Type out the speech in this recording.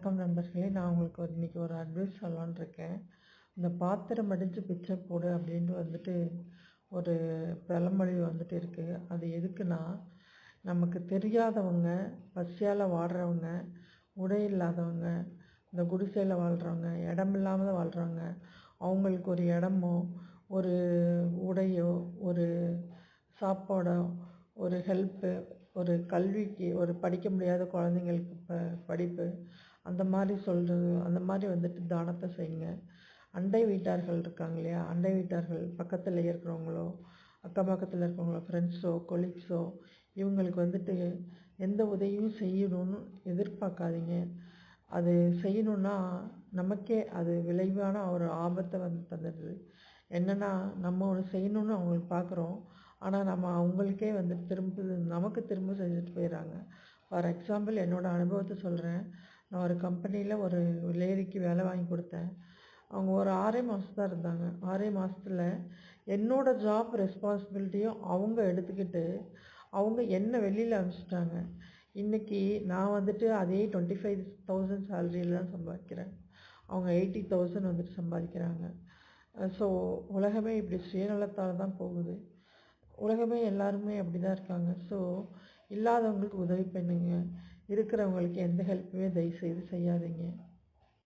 வணக்கம் நண்பர்களே. நான் உங்களுக்கு இன்றைக்கி ஒரு அட்வைஸ் சொல்லலான்னு இருக்கேன். இந்த பாத்திரம் அடித்து பிச்சை போடு அப்படின்ட்டு ஒரு பழமொழி இருக்குது. அது எதுக்குன்னா, நமக்கு தெரியாதவங்க, பசியால் வாடுறவங்க, உடை இல்லாதவங்க, இந்த குடிசையில் வாழ்கிறவங்க, இடம் இல்லாமல் வாழ்கிறவங்க, அவங்களுக்கு ஒரு இடமோ, ஒரு உடையோ, ஒரு சாப்பாடோ, ஒரு ஹெல்ப்பு, ஒரு கல்விக்கு, ஒரு படிக்க முடியாத குழந்தைங்களுக்கு படிப்பு, அந்த மாதிரி சொல்கிறது, அந்த மாதிரி தானத்தை செய்யுங்க. அண்டை வீட்டார்கள் இருக்காங்க இல்லையா, அண்டை வீட்டார்கள் பக்கத்தில் இருக்கிறவங்களோ, அக்கம் பக்கத்தில் இருக்கிறவங்களோ, ஃப்ரெண்ட்ஸோ, கொலீக்ஸோ, இவங்களுக்கு எந்த உதவியும் செய்யணும்னு எதிர்பார்க்காதீங்க. அது செய்யணுன்னா நமக்கே அது விளைவான ஒரு ஆபத்தை தந்துடுது. என்னென்னா, நம்ம ஒன்று செய்யணுன்னு அவங்களுக்கு பார்க்குறோம், ஆனால் நம்ம அவங்களுக்கே நமக்கு திரும்ப செஞ்சுட்டு போயிடறாங்க. ஃபார் எக்ஸாம்பிள் என்னோடய அனுபவத்தை சொல்கிறேன். நான் ஒரு கம்பெனியில் ஒரு லேடிக்கு வேலை வாங்கி கொடுத்தேன். அவங்க ஒரு 6 மாதம் தான் இருந்தாங்க. 6 மாதத்துல என்னோடய ஜாப் ரெஸ்பான்சிபிலிட்டியும் அவங்க எடுத்துக்கிட்டு அவங்க என்ன வெளியில் அனுப்பிச்சிட்டாங்க. இன்றைக்கி நான் அதே 25,000 சேலரியில் தான் சம்பாதிக்கிறேன். அவங்க 80,000 சம்பாதிக்கிறாங்க. ஸோ உலகமே இப்படி சுயநலத்தால் தான் போகுது. உலகமே எல்லாருமே அப்படி தான் இருக்காங்க. ஸோ இல்லாதவங்களுக்கு உதவி பண்ணுங்க. இருக்கிறவங்களுக்கு எந்த ஹெல்ப்புமே தயவுசெய்து செய்யாதீங்க.